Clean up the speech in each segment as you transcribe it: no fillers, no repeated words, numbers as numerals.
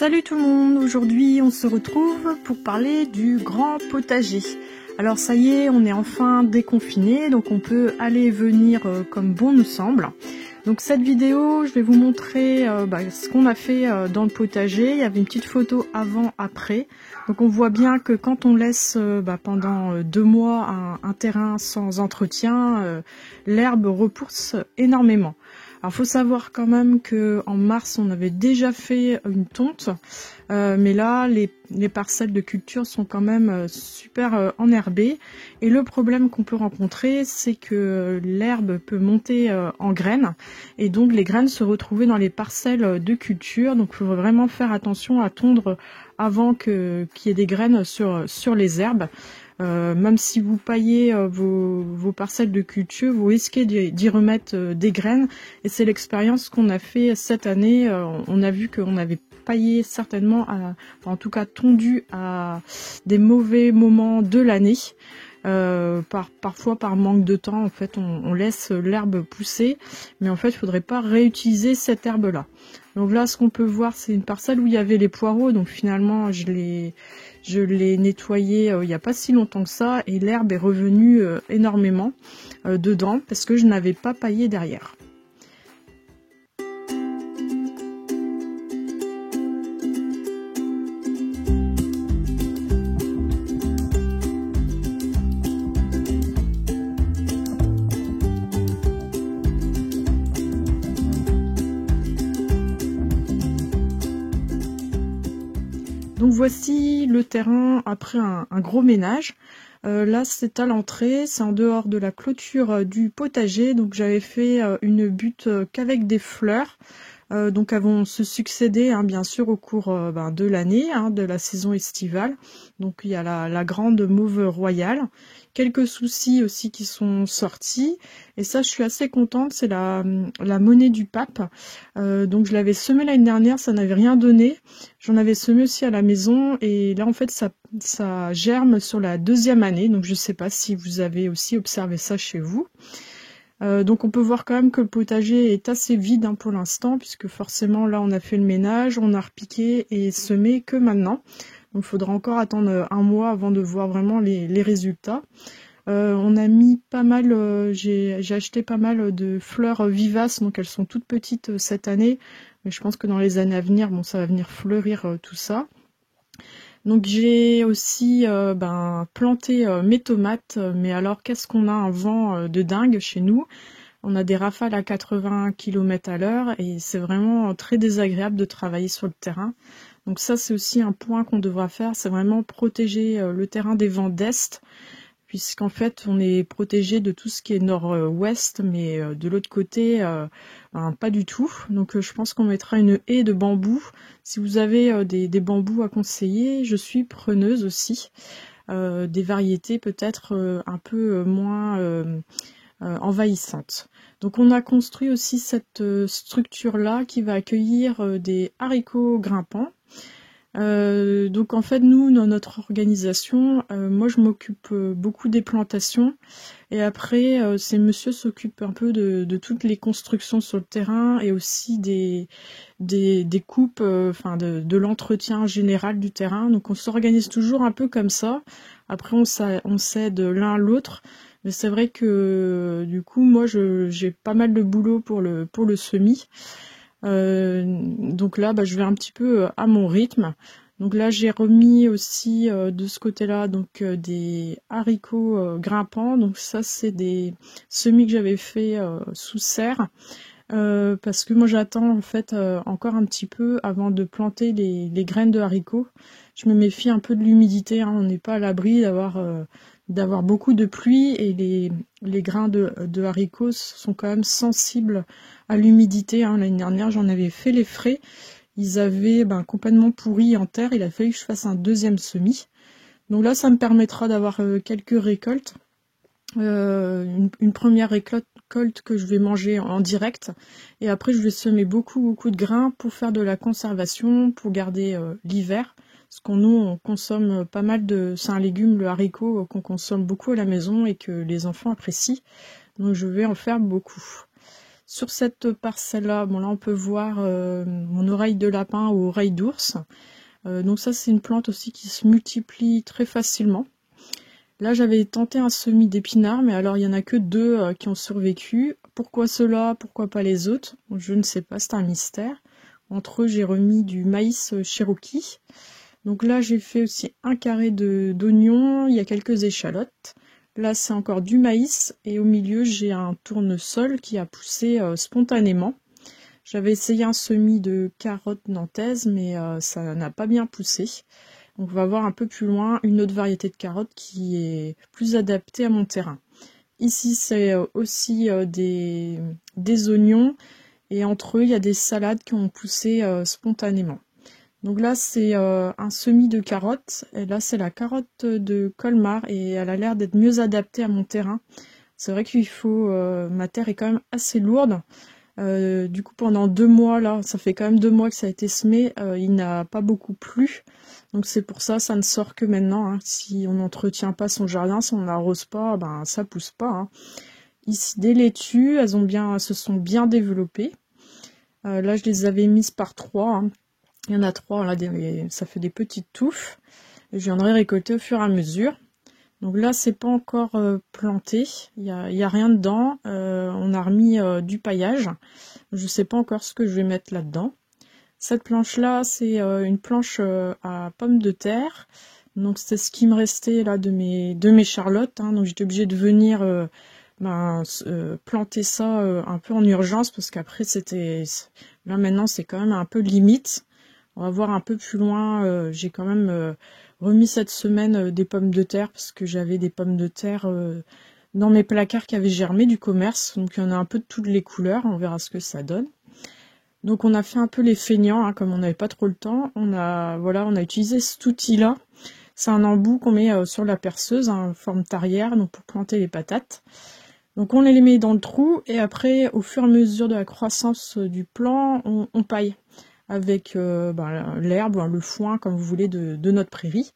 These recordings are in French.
Salut tout le monde, aujourd'hui on se retrouve pour parler du grand potager. Alors ça y est, on est enfin déconfiné, donc on peut aller et venir comme bon nous semble. Donc cette vidéo, je vais vous montrer ce qu'on a fait dans le potager. Il y avait une petite photo avant-après. Donc on voit bien que quand on laisse pendant 2 mois un terrain sans entretien, l'herbe repousse énormément. Alors faut savoir quand même que en mars on avait déjà fait une tonte, mais là les parcelles de culture sont quand même super enherbées. Et le problème qu'on peut rencontrer, c'est que l'herbe peut monter en graines et donc les graines se retrouver dans les parcelles de culture. Donc il faut vraiment faire attention à tondre avant qu'il y ait des graines sur les herbes. Même si vous paillez vos parcelles de culture, vous risquez d'y remettre des graines. Et c'est l'expérience qu'on a fait cette année. On a vu qu'on avait paillé certainement, en tout cas tondu à des mauvais moments de l'année. Parfois par manque de temps, en fait, on laisse l'herbe pousser, mais en fait, il faudrait pas réutiliser cette herbe-là. Donc là, ce qu'on peut voir, c'est une parcelle où il y avait les poireaux, donc finalement, je l'ai nettoyé il n'y a pas si longtemps que ça, et l'herbe est revenue énormément dedans, parce que je n'avais pas paillé derrière. Donc voici le terrain après un gros ménage. Là c'est à l'entrée, c'est en dehors de la clôture du potager. Donc j'avais fait une butte qu'avec des fleurs. Donc elles vont se succéder bien sûr au cours de l'année, de la saison estivale. Donc il y a la grande mauve royale. Quelques soucis aussi qui sont sortis. Et ça je suis assez contente, c'est la monnaie du pape. Donc je l'avais semée l'année dernière, ça n'avait rien donné. J'en avais semé aussi à la maison et là en fait ça germe sur la 2e année. Donc je ne sais pas si vous avez aussi observé ça chez vous. Donc on peut voir quand même que le potager est assez vide pour l'instant, puisque forcément là on a fait le ménage, on a repiqué et semé que maintenant. Donc il faudra encore attendre 1 mois avant de voir vraiment les résultats. On a mis pas mal, j'ai acheté pas mal de fleurs vivaces, donc elles sont toutes petites cette année, mais je pense que dans les années à venir, ça va venir fleurir tout ça. Donc j'ai aussi planté mes tomates, mais alors qu'est-ce qu'on a un vent de dingue chez nous. On a des rafales à 80 km/h et c'est vraiment très désagréable de travailler sur le terrain. Donc ça c'est aussi un point qu'on devra faire, c'est vraiment protéger le terrain des vents d'est, puisqu'en fait on est protégé de tout ce qui est nord-ouest, mais de l'autre côté pas du tout. Donc je pense qu'on mettra une haie de bambou. Si vous avez des bambous à conseiller, je suis preneuse aussi. Des variétés peut-être un peu moins envahissantes. Donc on a construit aussi cette structure-là qui va accueillir des haricots grimpants. Donc en fait nous dans notre organisation, moi je m'occupe beaucoup des plantations et après ces monsieur s'occupent un peu de toutes les constructions sur le terrain et aussi des coupes, de l'entretien général du terrain. Donc on s'organise toujours un peu comme ça. Après on s'aide l'un l'autre, mais c'est vrai que du coup moi j'ai pas mal de boulot pour le semis. Donc là je vais un petit peu à mon rythme. Donc là j'ai remis aussi de ce côté-là des haricots grimpants. Donc ça c'est des semis que j'avais fait sous serre, parce que moi j'attends en fait encore un petit peu avant de planter les graines de haricots. Je me méfie un peu de l'humidité, on n'est pas à l'abri d'avoir beaucoup de pluie et les grains de haricots sont quand même sensibles à l'humidité. L'année dernière j'en avais fait les frais, ils avaient complètement pourri en terre, il a fallu que je fasse un 2e semis. Donc là ça me permettra d'avoir quelques récoltes. Une première récolte que je vais manger en direct, et après je vais semer beaucoup de grains pour faire de la conservation, pour garder l'hiver. Parce qu'on on consomme pas mal c'est un légume, le haricot, qu'on consomme beaucoup à la maison et que les enfants apprécient. Donc je vais en faire beaucoup. Sur cette parcelle-là, bon là on peut voir mon oreille de lapin ou oreille d'ours. Donc ça c'est une plante aussi qui se multiplie très facilement. Là j'avais tenté un semis d'épinards, mais alors il y en a que 2 qui ont survécu. Pourquoi ceux-là, pourquoi pas les autres? Je ne sais pas, c'est un mystère. Entre eux j'ai remis du maïs Cherokee. Donc là j'ai fait aussi un carré d'oignons, il y a quelques échalotes. Là c'est encore du maïs et au milieu j'ai un tournesol qui a poussé spontanément. J'avais essayé un semis de carottes nantaises mais ça n'a pas bien poussé. Donc on va voir un peu plus loin une autre variété de carottes qui est plus adaptée à mon terrain. Ici c'est aussi des oignons et entre eux il y a des salades qui ont poussé spontanément. Donc là c'est un semis de carottes, et là c'est la carotte de Colmar et elle a l'air d'être mieux adaptée à mon terrain. C'est vrai qu'il faut, ma terre est quand même assez lourde, du coup pendant 2 mois là, ça fait quand même 2 mois que ça a été semé, il n'a pas beaucoup plu, donc c'est pour ça, ça ne sort que maintenant, hein. Si on n'entretient pas son jardin, si on n'arrose pas, ben ça pousse pas, hein. Ici des laitues, elles se sont bien développées, là je les avais mises par 3, hein. Il y en a 3, là, ça fait des petites touffes. Je viendrai récolter au fur et à mesure. Donc là, c'est pas encore planté. Il y a rien dedans. On a remis du paillage. Je sais pas encore ce que je vais mettre là-dedans. Cette planche-là, c'est une planche à pommes de terre. Donc c'est ce qui me restait là de mes charlottes, hein. Donc j'étais obligée de venir planter ça un peu en urgence parce qu'après là maintenant c'est quand même un peu limite. On va voir un peu plus loin, j'ai quand même remis cette semaine des pommes de terre parce que j'avais des pommes de terre dans mes placards qui avaient germé du commerce. Donc il y en a un peu de toutes les couleurs, on verra ce que ça donne. Donc on a fait un peu les feignants, hein, comme on n'avait pas trop le temps. On a utilisé cet outil-là. C'est un embout qu'on met sur la perceuse, en forme tarière, donc pour planter les patates. Donc on les met dans le trou et après, au fur et à mesure de la croissance du plant, on paille avec l'herbe, le foin, comme vous voulez, de notre prairie.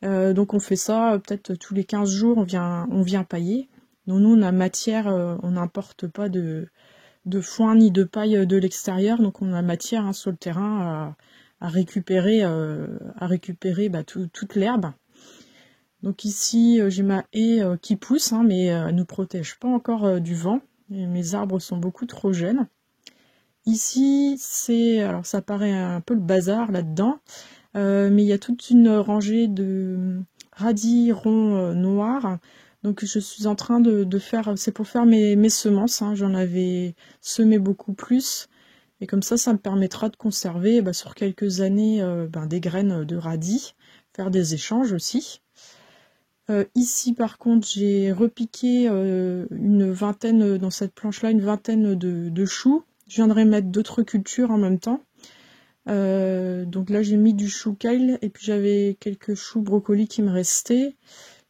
Donc on fait ça peut-être tous les 15 jours, on vient pailler. Donc nous on a matière, on n'importe pas de foin ni de paille de l'extérieur, donc on a matière, hein, sur le terrain à récupérer toute l'herbe. Donc ici j'ai ma haie qui pousse, hein, mais elle ne protège pas encore du vent. Et mes arbres sont beaucoup trop jeunes. Ici, alors ça paraît un peu le bazar là-dedans, mais il y a toute une rangée de radis ronds noirs. Donc je suis en train de faire, c'est pour faire mes semences, hein. J'en avais semé beaucoup plus. Et comme ça me permettra de conserver sur quelques années des graines de radis, faire des échanges aussi. Ici par contre j'ai repiqué une vingtaine, dans cette planche-là, une vingtaine de choux. Je viendrai mettre d'autres cultures en même temps. Donc là j'ai mis du chou kale et puis j'avais quelques choux brocolis qui me restaient.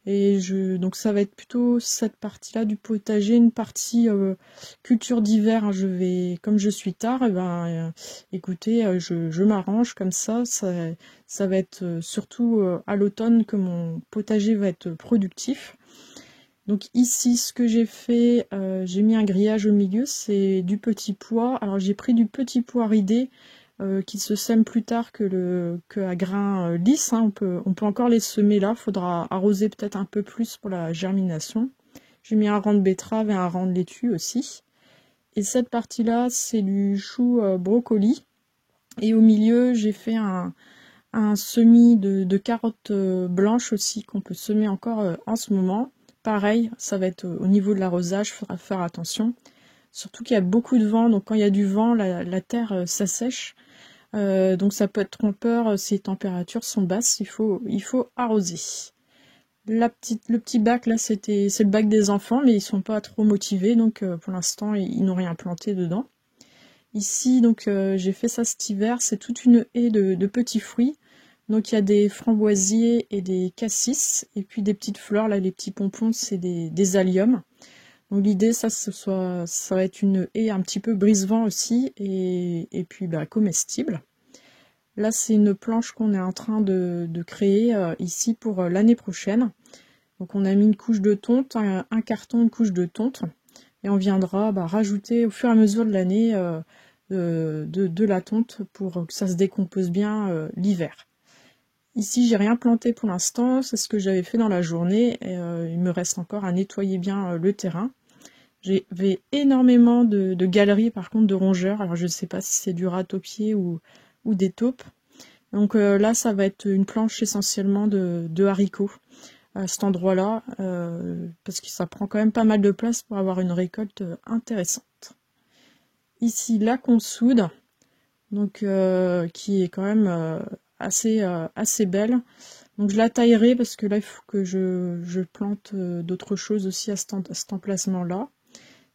Et donc ça va être plutôt cette partie-là du potager, une partie culture d'hiver, hein. Comme je suis tard, écoutez, je m'arrange comme ça va être surtout à l'automne que mon potager va être productif. Donc ici, ce que j'ai fait, j'ai mis un grillage au milieu, c'est du petit pois. Alors j'ai pris du petit pois ridé qui se sème plus tard que à grains lisses, hein. On peut encore les semer là, faudra arroser peut-être un peu plus pour la germination. J'ai mis un rang de betterave et un rang de laitue aussi. Et cette partie-là, c'est du chou brocoli. Et au milieu, j'ai fait un semis de carottes blanches aussi qu'on peut semer encore en ce moment. Pareil, ça va être au niveau de l'arrosage, il faudra faire attention. Surtout qu'il y a beaucoup de vent, donc quand il y a du vent, la terre s'assèche. Donc ça peut être trompeur si les températures sont basses, il faut arroser. Le petit bac là, c'est le bac des enfants, mais ils sont pas trop motivés, donc pour l'instant ils n'ont rien planté dedans. Ici donc j'ai fait ça cet hiver, c'est toute une haie de petits fruits. Donc il y a des framboisiers et des cassis, et puis des petites fleurs, là les petits pompons c'est des alliums. Donc l'idée ça va être une haie un petit peu brise-vent aussi, et puis comestible. Là c'est une planche qu'on est en train de créer ici pour l'année prochaine. Donc on a mis une couche de tonte, un carton, une couche de tonte. et on viendra rajouter au fur et à mesure de l'année de la tonte pour que ça se décompose bien l'hiver. Ici, j'ai rien planté pour l'instant, c'est ce que j'avais fait dans la journée, et il me reste encore à nettoyer bien le terrain. J'avais énormément de galeries, par contre, de rongeurs, alors je ne sais pas si c'est du ratopier ou des taupes. Donc là, ça va être une planche essentiellement de haricots à cet endroit-là, parce que ça prend quand même pas mal de place pour avoir une récolte intéressante. Ici, la consoude, donc qui est quand même assez belle. Donc je la taillerai parce que là il faut que je plante d'autres choses aussi à cet emplacement-là.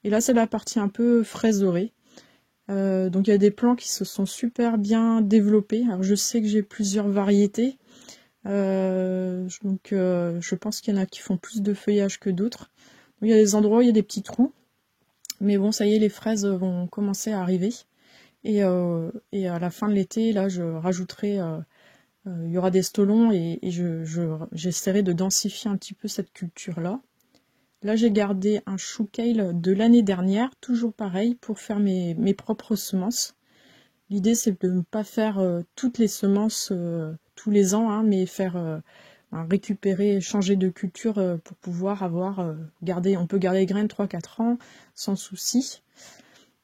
Et là c'est la partie un peu fraiserée. Donc il y a des plants qui se sont super bien développés. Alors je sais que j'ai plusieurs variétés. Donc je pense qu'il y en a qui font plus de feuillage que d'autres. Il y a des endroits où il y a des petits trous. Mais bon, ça y est, les fraises vont commencer à arriver. Et à la fin de l'été, là, je rajouterai, il y aura des stolons et j'essaierai de densifier un petit peu cette culture-là. Là, j'ai gardé un chou kale de l'année dernière, toujours pareil, pour faire mes propres semences. L'idée, c'est de ne pas faire toutes les semences tous les ans, hein, mais faire récupérer, changer de culture pour pouvoir avoir, on peut garder les graines 3-4 ans sans souci.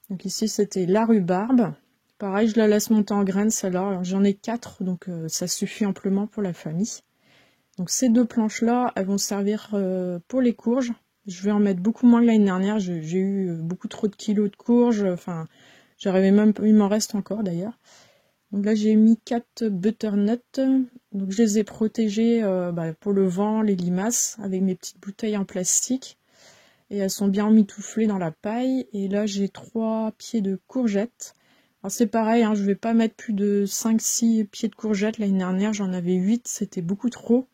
Donc ici, c'était la rhubarbe. Pareil, je la laisse monter en graines, celle-là. J'en ai 4, donc ça suffit amplement pour la famille. Donc ces deux planches-là, elles vont servir pour les courges. Je vais en mettre beaucoup moins que l'année dernière. J'ai eu beaucoup trop de kilos de courges. Enfin, j'arrivais même, il m'en reste encore d'ailleurs. Donc là, j'ai mis 4 butternuts. Donc je les ai protégés pour le vent, les limaces, avec mes petites bouteilles en plastique. Et elles sont bien emmitouflées dans la paille. Et là, j'ai 3 pieds de courgettes. Alors c'est pareil, hein, je vais pas mettre plus de 5-6 pieds de courgettes. L'année dernière, j'en avais 8, c'était beaucoup trop.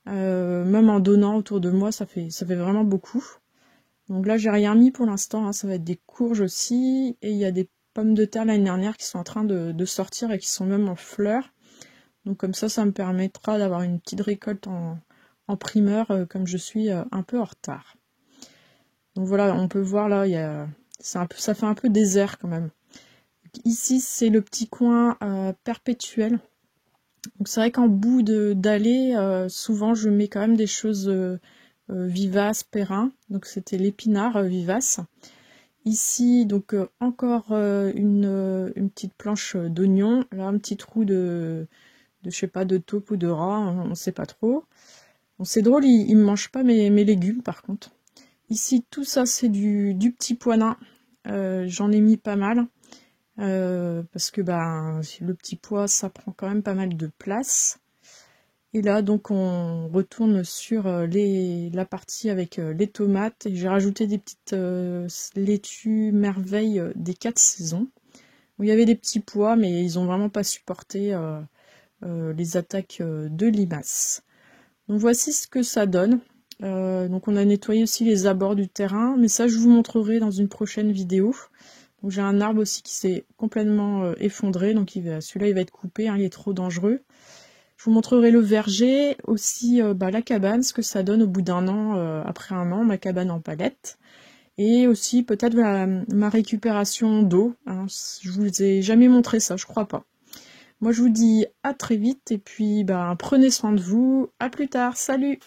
Même en donnant autour de moi, ça fait vraiment beaucoup. Donc là, j'ai rien mis pour l'instant, hein, ça va être des courges aussi. Et il y a des pommes de terre l'année dernière qui sont en train de sortir et qui sont même en fleurs. Donc comme ça me permettra d'avoir une petite récolte en primeur, comme je suis un peu en retard. Donc voilà, on peut voir là, ça fait un peu désert quand même. Ici, c'est le petit coin perpétuel. Donc c'est vrai qu'en bout d'allée, souvent je mets quand même des choses vivaces, périns. Donc c'était l'épinard vivace. Ici, donc encore une petite planche d'oignon. Là, un petit trou de je sais pas, de taupe ou de rat, on ne sait pas trop. Bon, c'est drôle, il ne mange pas mes légumes par contre. Ici, tout ça, c'est du petit pois nain. J'en ai mis pas mal. Parce que le petit pois, ça prend quand même pas mal de place. Et là, donc, on retourne sur la partie avec les tomates. Et j'ai rajouté des petites laitues merveilles des 4 saisons. Où il y avait des petits pois, mais ils ont vraiment pas supporté les attaques de limaces. Donc voici ce que ça donne. Donc on a nettoyé aussi les abords du terrain, mais ça je vous montrerai dans une prochaine vidéo. Donc j'ai un arbre aussi qui s'est complètement effondré, donc celui-là il va être coupé, hein, il est trop dangereux. Je vous montrerai le verger, aussi la cabane, ce que ça donne au bout d'un an, après un an, ma cabane en palette. Et aussi peut-être ma récupération d'eau. Hein, je vous ai jamais montré ça, je crois pas. Moi je vous dis à très vite et puis prenez soin de vous. À plus tard, salut!